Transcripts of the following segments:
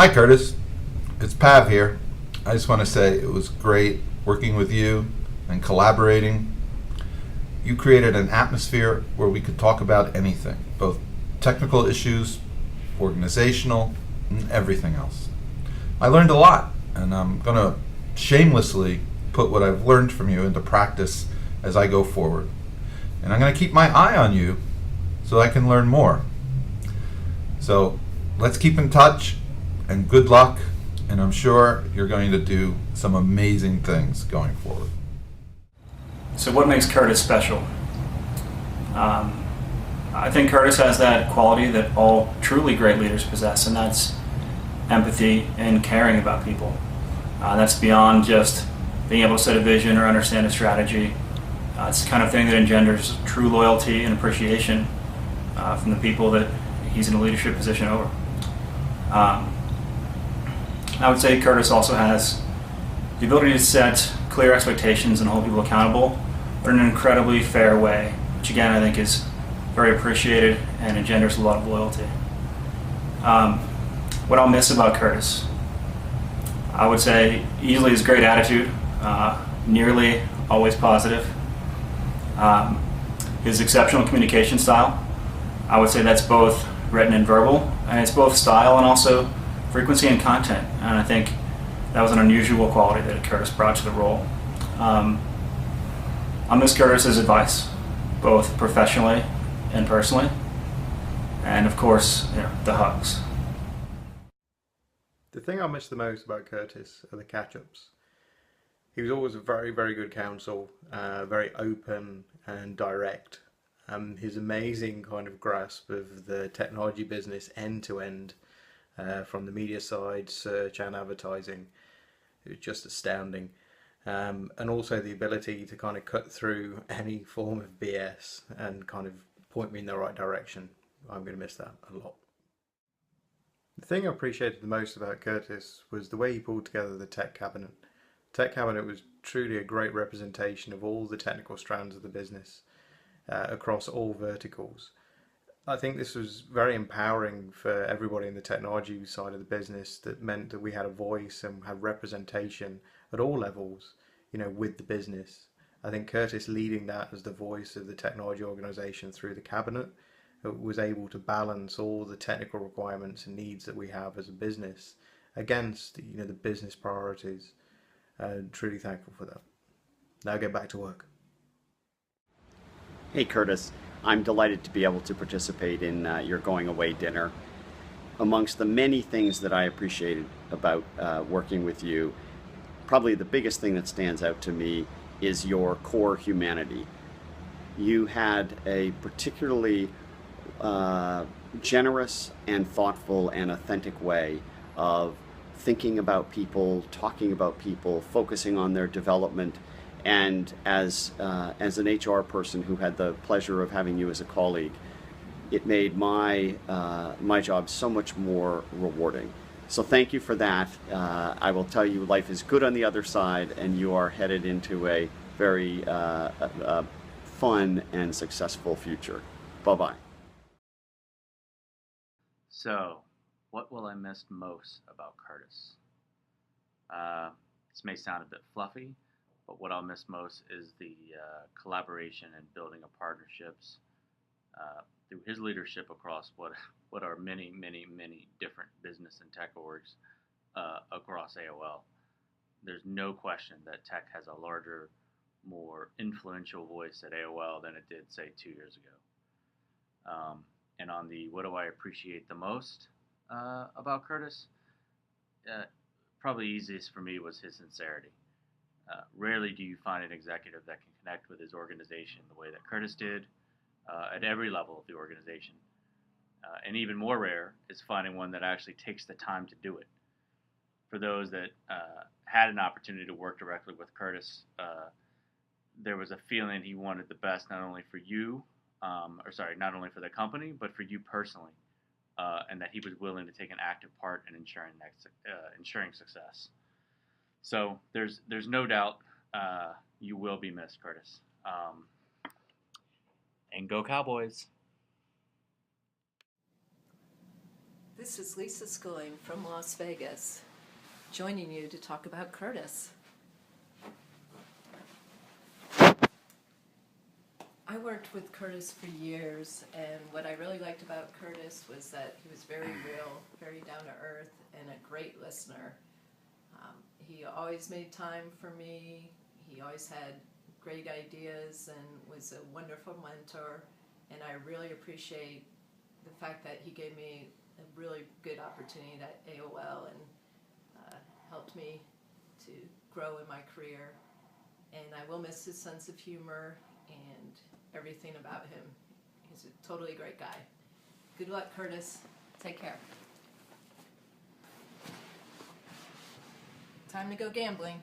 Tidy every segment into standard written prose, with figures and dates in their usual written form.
Hi, Curtis. It's Pav here. I just want to say it was great working with you and collaborating. You created an atmosphere where we could talk about anything, both technical issues, organizational, and everything else. I learned a lot, and I'm going to shamelessly put what I've learned from you into practice as I go forward. And I'm going to keep my eye on you so I can learn more. So let's keep in touch, and good luck, and I'm sure you're going to do some amazing things going forward. So what makes Curtis special? I think Curtis has that quality that all truly great leaders possess, and that's empathy and caring about people. That's beyond just being able to set a vision or understand a strategy. It's the kind of thing that engenders true loyalty and appreciation from the people that he's in a leadership position over. I would say Curtis also has the ability to set clear expectations and hold people accountable, but in an incredibly fair way, which again I think is very appreciated and engenders a lot of loyalty. What I'll miss about Curtis, I would say easily his great attitude, nearly always positive. His exceptional communication style, I would say that's both written and verbal, and it's both style and also frequency and content, and I think that was an unusual quality that Curtis brought to the role. I'll miss Curtis's advice, both professionally and personally, and of course, the hugs. The thing I miss the most about Curtis are the catch-ups. He was always a very, very good counsel, very open and direct. His amazing kind of grasp of the technology business end to end, from the media side, search and advertising, it was just astounding. And also the ability to kind of cut through any form of BS and kind of point me in the right direction. I'm going to miss that a lot. The thing I appreciated the most about Curtis was the way he pulled together the tech cabinet. Tech cabinet was truly a great representation of all the technical strands of the business across all verticals. I think this was very empowering for everybody in the technology side of the business. That meant that we had a voice and had representation at all levels, with the business. I think Curtis leading that as the voice of the technology organization through the cabinet was able to balance all the technical requirements and needs that we have as a business against the business priorities. Truly thankful for that. Now get back to work. Hey Curtis, I'm delighted to be able to participate in your going away dinner. Amongst the many things that I appreciated about working with you, probably the biggest thing that stands out to me is your core humanity. You had a particularly generous and thoughtful and authentic way of thinking about people, talking about people, focusing on their development. And as an HR person who had the pleasure of having you as a colleague, it made my job so much more rewarding. So thank you for that. I will tell you, life is good on the other side, and you are headed into a very fun and successful future. Bye-bye. So, what will I miss most about Curtis? This may sound a bit fluffy, but what I'll miss most is the collaboration and building of partnerships through his leadership across what are many, many, many different business and tech orgs across AOL. There's no question that tech has a larger, more influential voice at AOL than it did, say, 2 years ago. And on the what do I appreciate the most about Curtis, probably easiest for me was his sincerity. Rarely do you find an executive that can connect with his organization the way that Curtis did at every level of the organization. And even more rare is finding one that actually takes the time to do it. For those that had an opportunity to work directly with Curtis, there was a feeling he wanted the best not only for you, not only for the company, but for you personally, and that he was willing to take an active part in ensuring success. So there's no doubt you will be missed, Curtis. And go Cowboys! This is Lisa Schooling from Las Vegas, joining you to talk about Curtis. I worked with Curtis for years, and what I really liked about Curtis was that he was very real, very down to earth, and a great listener. He always made time for me. He always had great ideas and was a wonderful mentor, and I really appreciate the fact that he gave me a really good opportunity at AOL and helped me to grow in my career. And I will miss his sense of humor and everything about him. He's a totally great guy. Good luck, Curtis. Take care. Time to go gambling.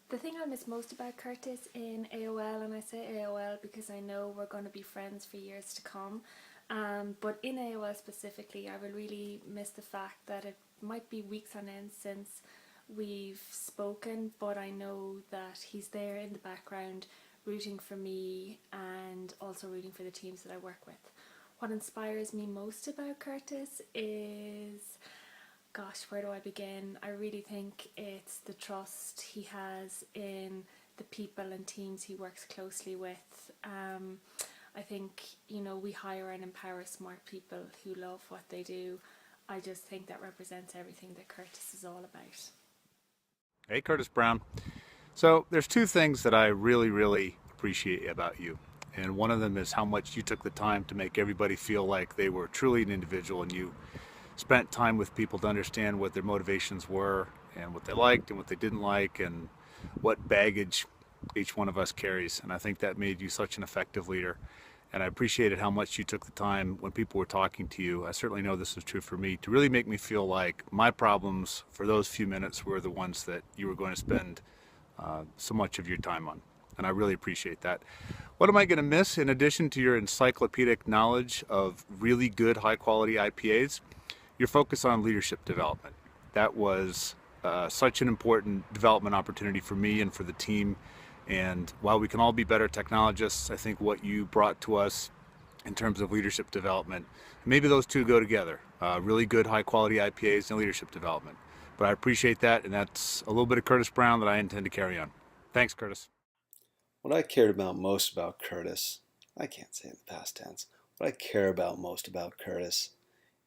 The thing I miss most about Curtis in AOL, and I say AOL because I know we're going to be friends for years to come, but in AOL specifically, I will really miss the fact that it might be weeks on end since we've spoken, but I know that he's there in the background rooting for me and also rooting for the teams that I work with. What inspires me most about Curtis is, gosh, where do I begin? I really think it's the trust he has in the people and teams he works closely with. I think, we hire and empower smart people who love what they do. I just think that represents everything that Curtis is all about. Hey, Curtis Brown. So there's two things that I really, really appreciate about you. And one of them is how much you took the time to make everybody feel like they were truly an individual, and you spent time with people to understand what their motivations were and what they liked and what they didn't like and what baggage each one of us carries. And I think that made you such an effective leader. And I appreciated how much you took the time when people were talking to you. I certainly know this is true for me, to really make me feel like my problems for those few minutes were the ones that you were going to spend so much of your time on. And I really appreciate that. What am I going to miss in addition to your encyclopedic knowledge of really good high quality IPAs? Your focus on leadership development. That was such an important development opportunity for me and for the team. And while we can all be better technologists, I think what you brought to us in terms of leadership development, maybe those two go together. Really good high quality IPAs and leadership development. But I appreciate that, and that's a little bit of Curtis Brown that I intend to carry on. Thanks, Curtis. What I cared about most about Curtis, I can't say in the past tense, what I care about most about Curtis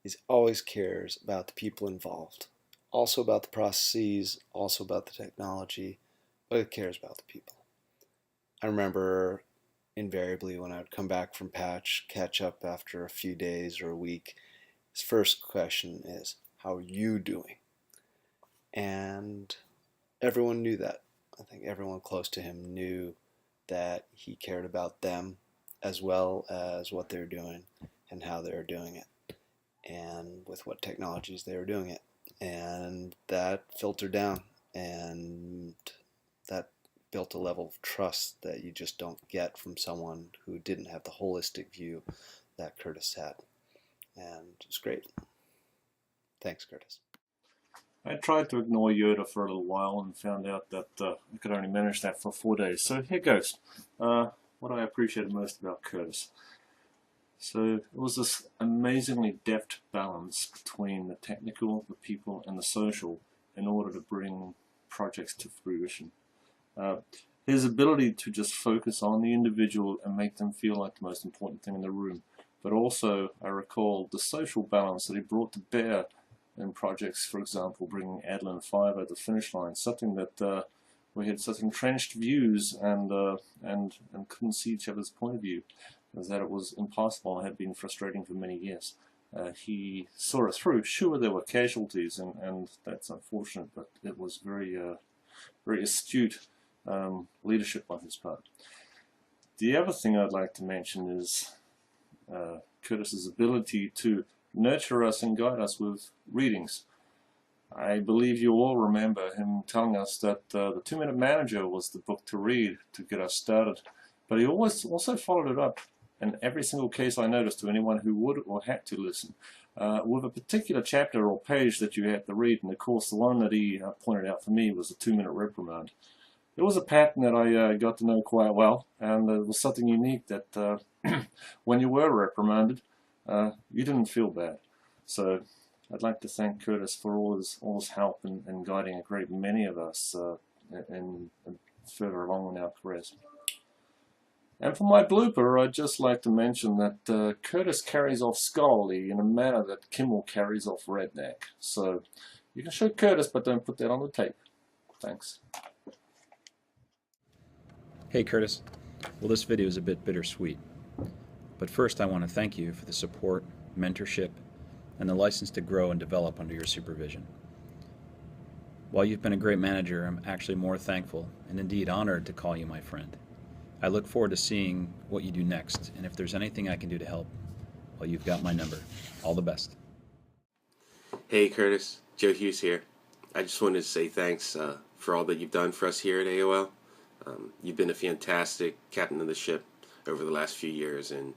is always cares about the people involved. Also about the processes, also about the technology, but it cares about the people. I remember invariably when I would come back from patch, catch up after a few days or a week, his first question is, how are you doing? And everyone knew that. I think everyone close to him knew that he cared about them as well as what they're doing and how they're doing it and with what technologies they were doing it. And that filtered down, and that built a level of trust that you just don't get from someone who didn't have the holistic view that Curtis had. And it's great. Thanks, Curtis. I tried to ignore Yoda for a little while and found out that I could only manage that for 4 days. So here goes. What I appreciated most about Curtis. So it was this amazingly deft balance between the technical, the people, and the social in order to bring projects to fruition. His ability to just focus on the individual and make them feel like the most important thing in the room. But also, I recall the social balance that he brought to bear in projects, for example, bringing Adlin 5 at the finish line, something that we had such entrenched views and couldn't see each other's point of view, as that it was impossible and had been frustrating for many years. He saw it through. Sure, there were casualties, and that's unfortunate, but it was very astute leadership on his part. The other thing I'd like to mention is Curtis's ability to nurture us and guide us with readings. I believe you all remember him telling us that the 2-Minute Manager was the book to read to get us started, but he always also followed it up in every single case I noticed to anyone who would or had to listen with a particular chapter or page that you had to read. And of course the one that he pointed out for me was the 2-minute reprimand. It was a pattern that I got to know quite well, and it was something unique that when you were reprimanded, you didn't feel bad. So I'd like to thank Curtis for all his help in guiding a great many of us in further along in our careers. And for my blooper, I'd just like to mention that Curtis carries off scholarly in a manner that Kimmel carries off redneck. So you can show Curtis, but don't put that on the tape. Thanks. Hey Curtis, well this video is a bit bittersweet, but first I want to thank you for the support, mentorship, and the license to grow and develop under your supervision. While you've been a great manager, I'm actually more thankful and indeed honored to call you my friend. I look forward to seeing what you do next, and if there's anything I can do to help, well, you've got my number. All the best. Hey Curtis, Joe Hughes here. I just wanted to say thanks for all that you've done for us here at AOL. You've been a fantastic captain of the ship over the last few years, and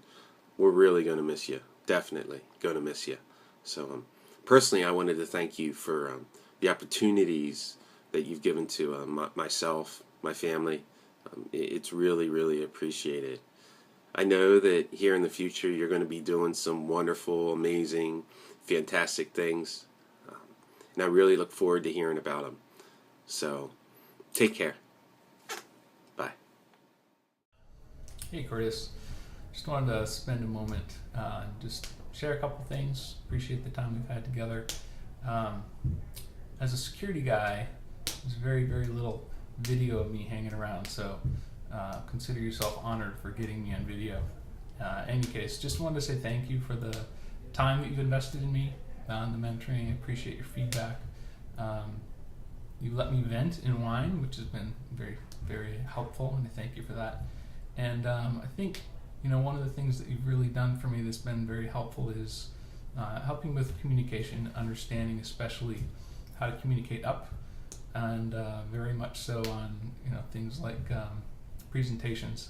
we're really going to miss you. Definitely going to miss you. So personally, I wanted to thank you for the opportunities that you've given to myself, my family. It's really, really appreciated. I know that here in the future you're going to be doing some wonderful, amazing, fantastic things, and I really look forward to hearing about them. So, take care. Bye. Hey Curtis, just wanted to spend a moment and just share a couple things. Appreciate the time we've had together. As a security guy, there's very, very little video of me hanging around, so consider yourself honored for getting me on video. Any case, just wanted to say thank you for the time that you've invested in me, the mentoring. I appreciate your feedback. You've let me vent in wine, which has been very, very helpful, and I thank you for that. And I think, one of the things that you've really done for me that's been very helpful is helping with communication, understanding especially how to communicate up, and very much so on things like presentations.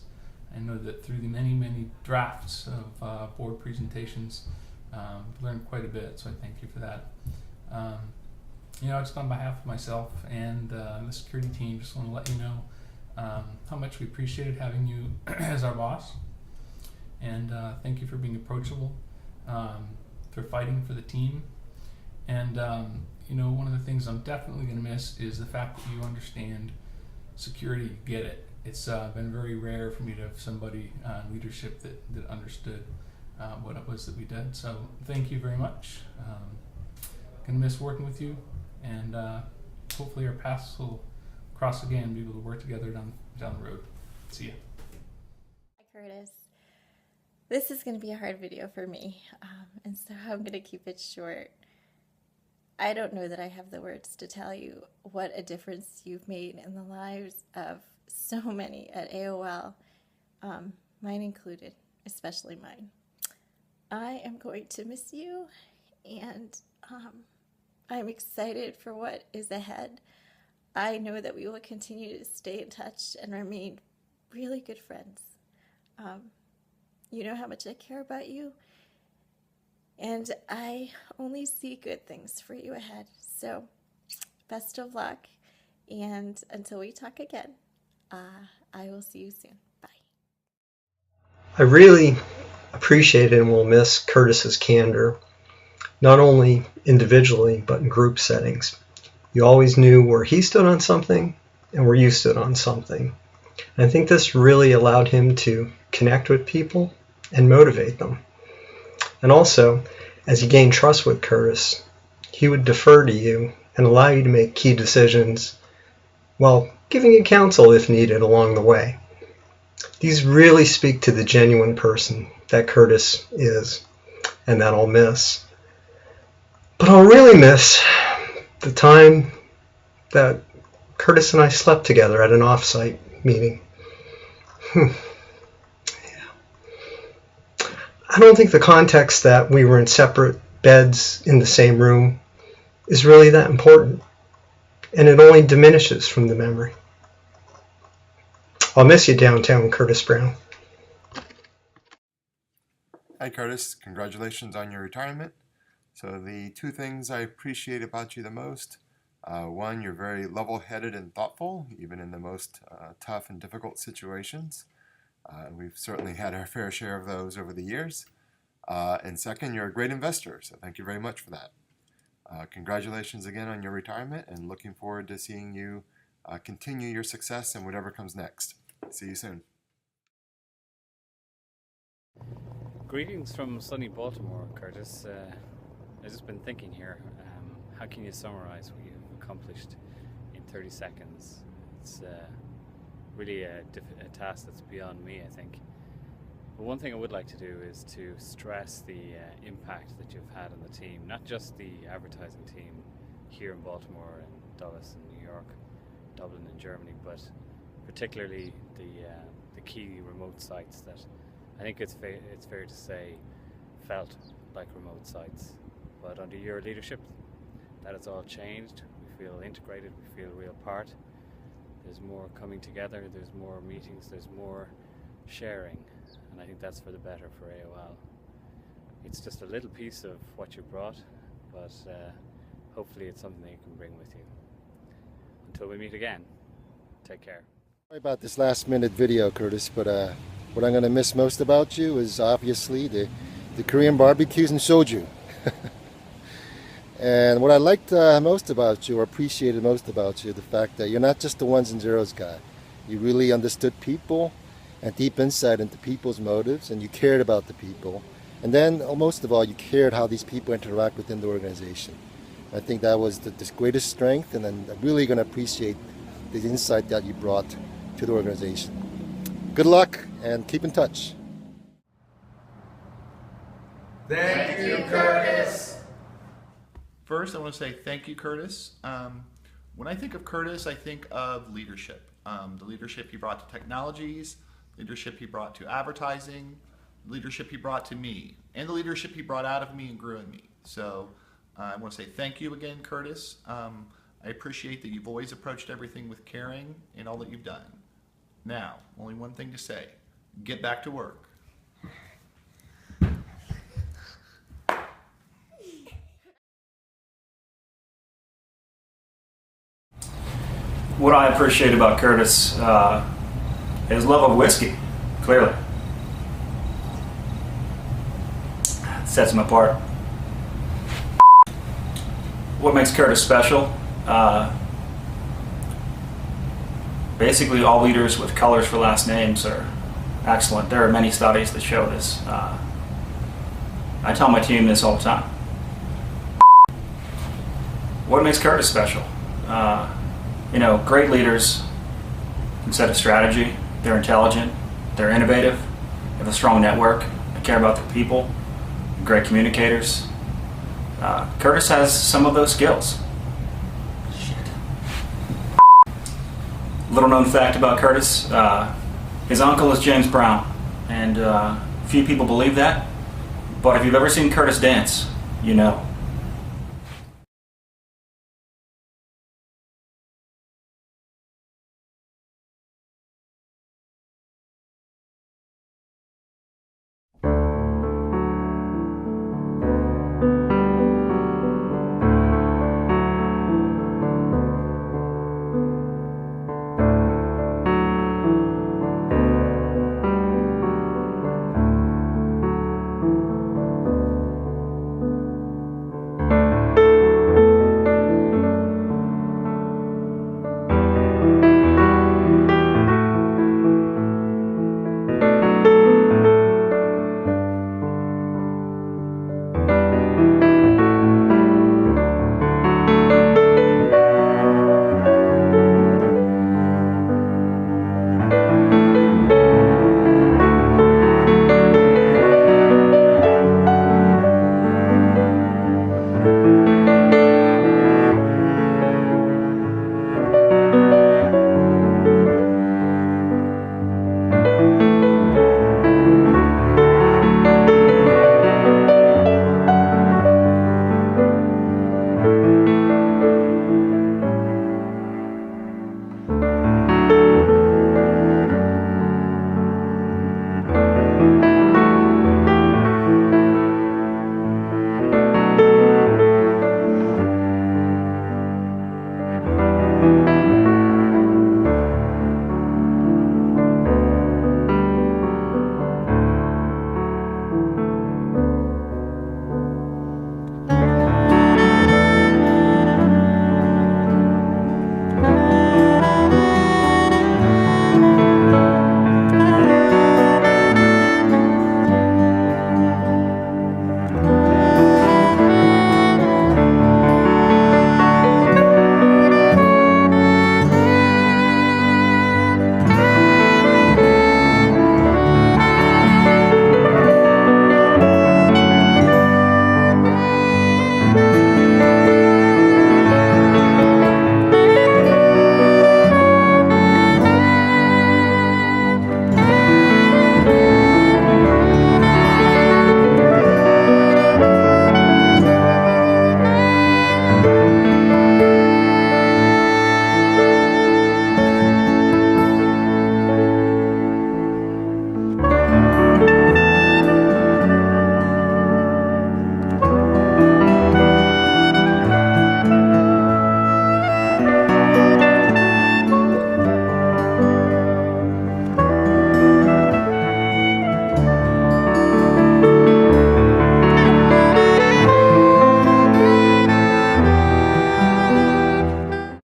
I know that through the many, many drafts of board presentations, I've learned quite a bit, so I thank you for that. Just on behalf of myself and the security team, just want to let you know how much we appreciated having you as our boss, and thank you for being approachable, for fighting for the team, and one of the things I'm definitely going to miss is the fact that you understand security, you get it. It's been very rare for me to have somebody in leadership that understood what it was that we did. So thank you very much. Going to miss working with you, and hopefully our paths will cross again and be able to work together down the road. See ya. Hi Curtis. This is going to be a hard video for me, and so I'm going to keep it short. I don't know that I have the words to tell you what a difference you've made in the lives of so many at AOL, mine included, especially mine. I am going to miss you, and I'm excited for what is ahead. I know that we will continue to stay in touch and remain really good friends. You know how much I care about you, and I only see good things for you ahead. So, best of luck, and until we talk again, I will see you soon. Bye. I really appreciate and will miss Curtis's candor, not only individually, but in group settings. You always knew where he stood on something and where you stood on something. And I think this really allowed him to connect with people and motivate them. And also, as you gain trust with Curtis, he would defer to you and allow you to make key decisions while giving you counsel if needed along the way. These really speak to the genuine person that Curtis is, and that I'll miss. But I'll really miss the time that Curtis and I slept together at an off-site meeting. I don't think the context that we were in separate beds in the same room is really that important, and it only diminishes from the memory. I'll miss you downtown, Curtis Brown. Hi Curtis, congratulations on your retirement. So the two things I appreciate about you the most, one, you're very level-headed and thoughtful, even in the most tough and difficult situations. We've certainly had our fair share of those over the years. And second, you're a great investor, so thank you very much for that. Congratulations again on your retirement, and looking forward to seeing you continue your success in whatever comes next. See you soon. Greetings from sunny Baltimore, Curtis. I've just been thinking here, how can you summarize what you've accomplished in 30 seconds? It's really a task that's beyond me, I think. But one thing I would like to do is to stress the impact that you've had on the team, not just the advertising team here in Baltimore and Dulles in New York, Dublin in Germany, but particularly the key remote sites that I think it's fair to say felt like remote sites. But under your leadership, that has all changed. We feel integrated, we feel a real part. There's more coming together, there's more meetings, there's more sharing, and I think that's for the better for AOL. It's just a little piece of what you brought, but hopefully it's something that you can bring with you. Until we meet again, take care. Sorry about this last minute video, Curtis, but what I'm going to miss most about you is obviously the Korean barbecues and soju. And what I liked most about you, or appreciated most about you, the fact that you're not just the ones and zeros guy. You really understood people and deep insight into people's motives, and you cared about the people. And then, most of all, you cared how these people interact within the organization. I think that was the greatest strength, and I'm really going to appreciate the insight that you brought to the organization. Good luck, and keep in touch. Thank you, Curtis. First, I want to say thank you, Curtis. When I think of Curtis, I think of leadership. The leadership he brought to technologies, leadership he brought to advertising, leadership he brought to me, and the leadership he brought out of me and grew in me. So I want to say thank you again, Curtis. I appreciate that you've always approached everything with caring and all that you've done. Now, only one thing to say: get back to work. What I appreciate about Curtis, his love of whiskey, clearly. Sets him apart. What makes Curtis special? Basically, all leaders with colors for last names are excellent. There are many studies that show this. I tell my team this all the time. What makes Curtis special? You know, great leaders can set a strategy. They're intelligent. They're innovative. They have a strong network. They care about their people. Great communicators. Curtis has some of those skills. Little known fact about Curtis, his uncle is James Brown, and few people believe that, but if you've ever seen Curtis dance, you know.